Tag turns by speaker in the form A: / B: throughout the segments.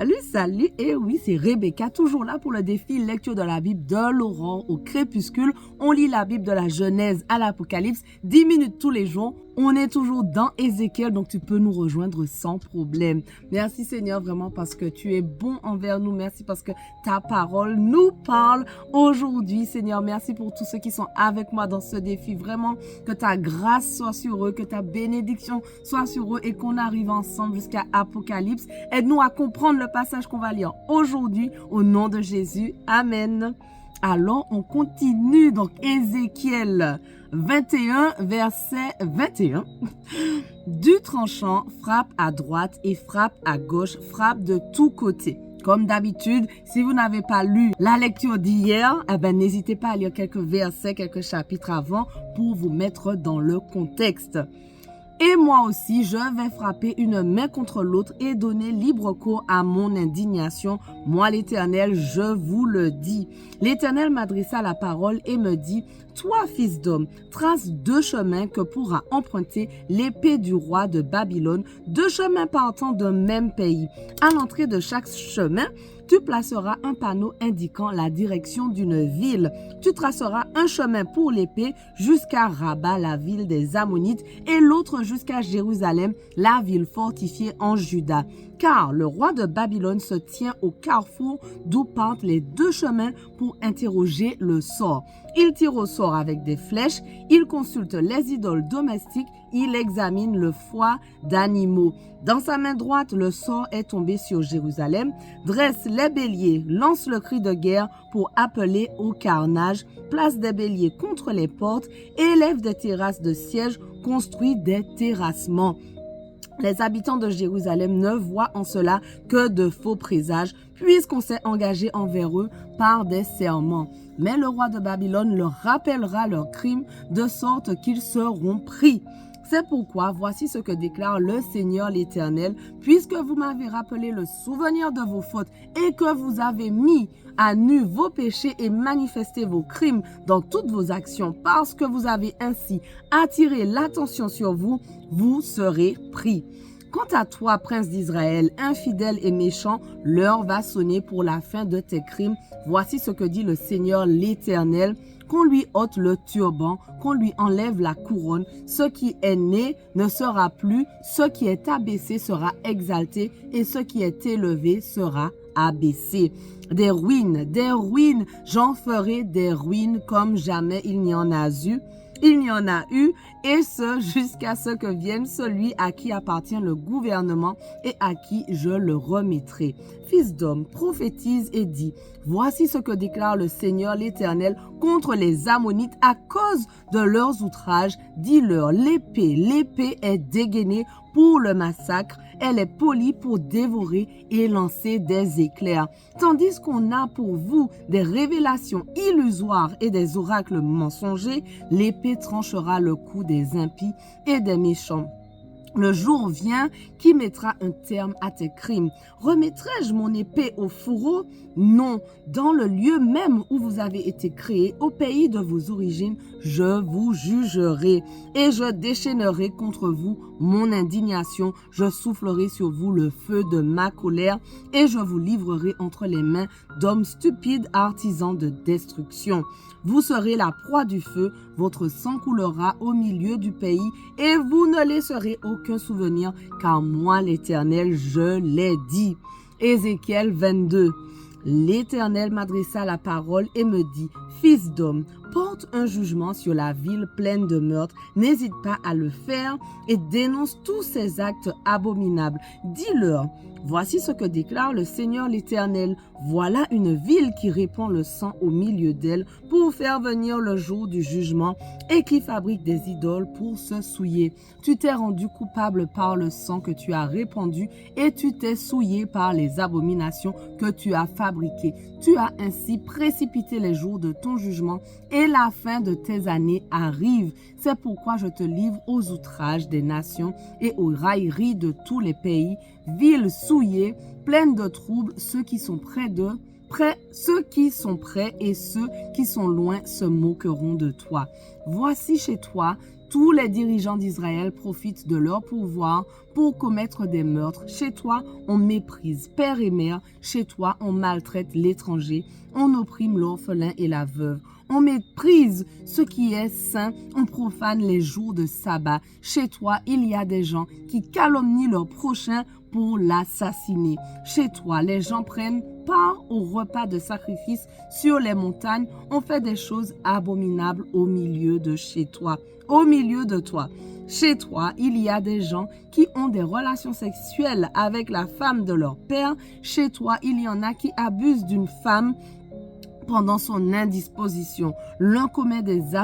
A: Salut, salut, et oui, c'est Rebecca, toujours là pour le défi lecture de la Bible de l'aurore au crépuscule. On lit la Bible de la Genèse à l'Apocalypse, 10 minutes tous les jours. On est toujours dans Ézéchiel, donc tu peux nous rejoindre sans problème. Merci Seigneur, vraiment parce que tu es bon envers nous. Merci parce que ta parole nous parle aujourd'hui. Seigneur, merci pour tous ceux qui sont avec moi dans ce défi. Vraiment, que ta grâce soit sur eux, que ta bénédiction soit sur eux et qu'on arrive ensemble jusqu'à Apocalypse. Aide-nous à comprendre le passage qu'on va lire aujourd'hui au nom de Jésus. Amen. Alors, on continue. Donc, Ézéchiel 21, verset 21. Du tranchant, frappe à droite et frappe à gauche, frappe de tous côtés. Comme d'habitude, si vous n'avez pas lu la lecture d'hier, n'hésitez pas à lire quelques versets, quelques chapitres avant pour vous mettre dans le contexte. Et moi aussi, je vais frapper une main contre l'autre et donner libre cours à mon indignation. Moi, l'Éternel, je vous le dis. L'Éternel m'adressa la parole et me dit, « Toi, fils d'homme, trace 2 chemins que pourra emprunter l'épée du roi de Babylone, 2 chemins partant d'un même pays. À l'entrée de chaque chemin, tu placeras un panneau indiquant la direction d'une ville. Tu traceras un chemin pour l'épée jusqu'à Rabat, la ville des Ammonites, et l'autre jusqu'à Jérusalem, la ville fortifiée en Juda. Car le roi de Babylone se tient au carrefour d'où partent les 2 chemins pour interroger le sort. Il tire au sort avec des flèches, il consulte les idoles domestiques, il examine le foie d'animaux. Dans sa main droite, le sort est tombé sur Jérusalem, dresse les béliers, lance le cri de guerre pour appeler au carnage, place des béliers contre les portes, élève des terrasses de siège, construit des terrassements. Les habitants de Jérusalem ne voient en cela que de faux présages, puisqu'on s'est engagé envers eux par des serments. Mais le roi de Babylone leur rappellera leurs crimes, de sorte qu'ils seront pris. C'est pourquoi, voici ce que déclare le Seigneur l'Éternel, puisque vous m'avez rappelé le souvenir de vos fautes et que vous avez mis à nu vos péchés et manifesté vos crimes dans toutes vos actions, parce que vous avez ainsi attiré l'attention sur vous, vous serez pris. Quant à toi, prince d'Israël, infidèle et méchant, l'heure va sonner pour la fin de tes crimes. Voici ce que dit le Seigneur l'Éternel. Qu'on lui ôte le turban, qu'on lui enlève la couronne. Ce qui est né ne sera plus, ce qui est abaissé sera exalté et ce qui est élevé sera abaissé. Des ruines, j'en ferai des ruines comme jamais il n'y en a eu. Il n'y en a eu, et ce jusqu'à ce que vienne celui à qui appartient le gouvernement et à qui je le remettrai. Fils d'homme, prophétise et dis, voici ce que déclare le Seigneur l'Éternel contre les Ammonites à cause de leurs outrages. Dis-leur, l'épée est dégainée pour le massacre, elle est polie pour dévorer et lancer des éclairs. Tandis qu'on a pour vous des révélations illusoires et des oracles mensongers, l'épée tranchera le cou des impies et des méchants. Le jour vient qui mettra un terme à tes crimes. Remettrai-je mon épée au fourreau? Non, dans le lieu même où vous avez été créés, au pays de vos origines, je vous jugerai et je déchaînerai contre vous mon indignation. Je soufflerai sur vous le feu de ma colère et je vous livrerai entre les mains d'hommes stupides, artisans de destruction. Vous serez la proie du feu, votre sang coulera au milieu du pays et vous ne laisserez aucun souvenir, car moi, l'Éternel, je l'ai dit. Ézéchiel 22. L'Éternel m'adressa la parole et me dit, fils d'homme, porte un jugement sur la ville pleine de meurtres, n'hésite pas à le faire et dénonce tous ces actes abominables. Dis-leur, voici ce que déclare le Seigneur l'Éternel. Voilà une ville qui répand le sang au milieu d'elle pour faire venir le jour du jugement et qui fabrique des idoles pour se souiller. Tu t'es rendu coupable par le sang que tu as répandu et tu t'es souillé par les abominations que tu as fabriquées. Tu as ainsi précipité les jours de ton jugement et la fin de tes années arrive. C'est pourquoi je te livre aux outrages des nations et aux railleries de tous les pays, villes souillées, pleines de troubles, ceux qui sont près et ceux qui sont loin se moqueront de toi. Voici chez toi, tous les dirigeants d'Israël profitent de leur pouvoir pour commettre des meurtres. Chez toi, on méprise père et mère. Chez toi, on maltraite l'étranger. On opprime l'orphelin et la veuve. On méprise ce qui est saint, on profane les jours de sabbat. Chez toi, il y a des gens qui calomnient leur prochain pour l'assassiner. Chez toi, les gens prennent part au repas de sacrifice sur les montagnes. On fait des choses abominables au milieu de chez toi, au milieu de toi. Chez toi, il y a des gens qui ont des relations sexuelles avec la femme de leur père. Chez toi, il y en a qui abusent d'une femme pendant son indisposition. L'un commet des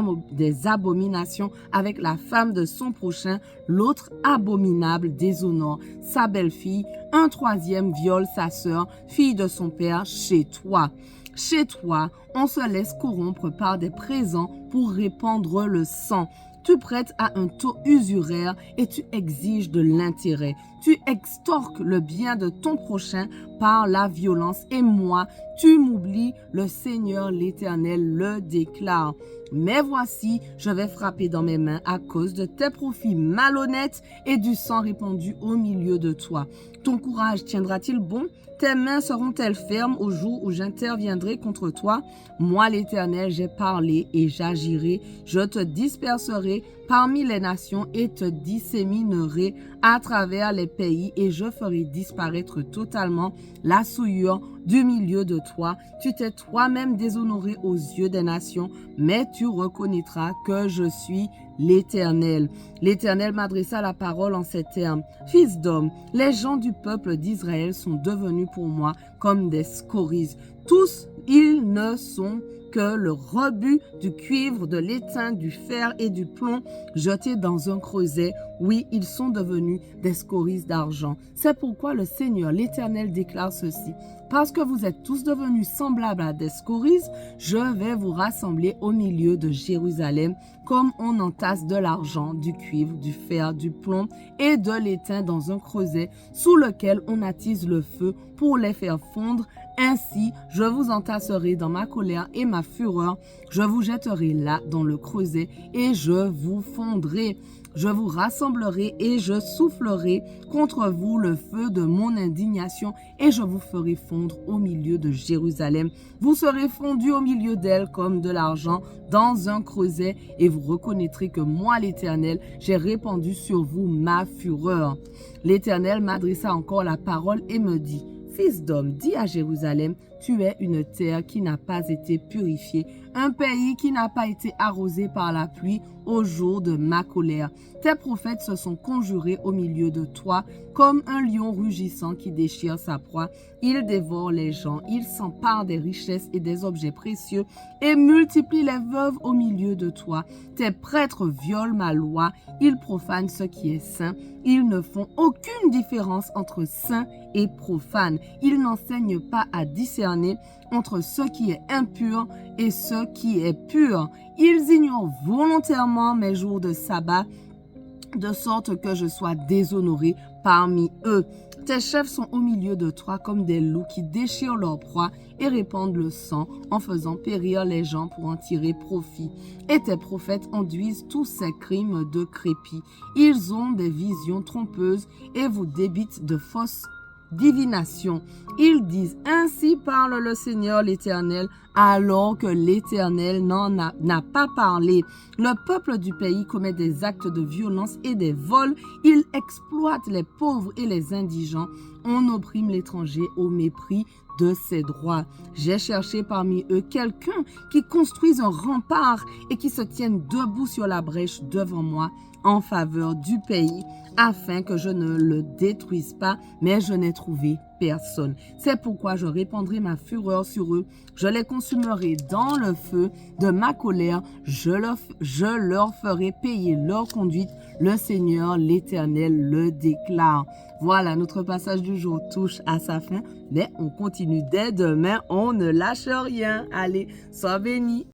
A: abominations avec la femme de son prochain, l'autre abominable déshonore sa belle-fille, un troisième viole sa sœur, fille de son père, chez toi. Chez toi, on se laisse corrompre par des présents pour répandre le sang. Tu prêtes à un taux usuraire et tu exiges de l'intérêt. Tu extorques le bien de ton prochain par la violence et moi, tu m'oublies, le Seigneur l'Éternel le déclare. Mais voici, je vais frapper dans mes mains à cause de tes profits malhonnêtes et du sang répandu au milieu de toi. Ton courage tiendra-t-il bon? Tes mains seront-elles fermes au jour où j'interviendrai contre toi? Moi, l'Éternel, j'ai parlé et j'agirai. Je te disperserai parmi les nations et te disséminerai à travers les pays et je ferai disparaître totalement la souillure du milieu de toi. Tu t'es toi-même déshonoré aux yeux des nations, mais tu reconnaîtras que je suis l'Éternel. L'Éternel m'adressa la parole en ces termes. Fils d'homme, les gens du peuple d'Israël sont devenus pour moi comme des scories. Tous, ils ne sont que le rebut du cuivre, de l'étain, du fer et du plomb jetés dans un creuset. Oui, ils sont devenus des scories d'argent. C'est pourquoi le Seigneur, l'Éternel, déclare ceci. Parce que vous êtes tous devenus semblables à des scories, je vais vous rassembler au milieu de Jérusalem comme on entasse de l'argent, du cuivre, du fer, du plomb et de l'étain dans un creuset sous lequel on attise le feu pour les faire fondre. Ainsi, je vous entasserai dans ma colère et ma fureur. Je vous jetterai là dans le creuset et je vous fondrai. Je vous rassemblerai et je soufflerai contre vous le feu de mon indignation et je vous ferai fondre au milieu de Jérusalem. Vous serez fondus au milieu d'elle comme de l'argent dans un creuset et vous reconnaîtrez que moi, l'Éternel, j'ai répandu sur vous ma fureur. L'Éternel m'adressa encore la parole et me dit, Fils d'homme, dis à Jérusalem, tu es une terre qui n'a pas été purifiée, un pays qui n'a pas été arrosé par la pluie au jour de ma colère. Tes prophètes se sont conjurés au milieu de toi comme un lion rugissant qui déchire sa proie. Il dévore les gens, il s'empare des richesses et des objets précieux et multiplie les veuves au milieu de toi. Tes prêtres violent ma loi, ils profanent ce qui est saint. Ils ne font aucune différence entre saint et profane. Ils n'enseignent pas à discerner entre ce qui est impur et ce qui est pur. Ils ignorent volontairement mes jours de sabbat, de sorte que je sois déshonoré parmi eux. Tes chefs sont au milieu de toi comme des loups qui déchirent leur proie et répandent le sang en faisant périr les gens pour en tirer profit. Et tes prophètes enduisent tous ces crimes de crépi. Ils ont des visions trompeuses et vous débitent de fausses divination. Ils disent, ainsi parle le Seigneur l'Éternel, alors que l'Éternel n'a pas parlé. Le peuple du pays commet des actes de violence et des vols. Il exploite les pauvres et les indigents. On opprime l'étranger au mépris de ses droits. J'ai cherché parmi eux quelqu'un qui construise un rempart et qui se tienne debout sur la brèche devant moi en faveur du pays, afin que je ne le détruise pas, mais je n'ai trouvé personne. C'est pourquoi je répandrai ma fureur sur eux, je les consumerai dans le feu de ma colère, je leur ferai payer leur conduite, le Seigneur l'Éternel le déclare. Voilà, notre passage du jour touche à sa fin, mais on continue dès demain, on ne lâche rien. Allez, sois bénis.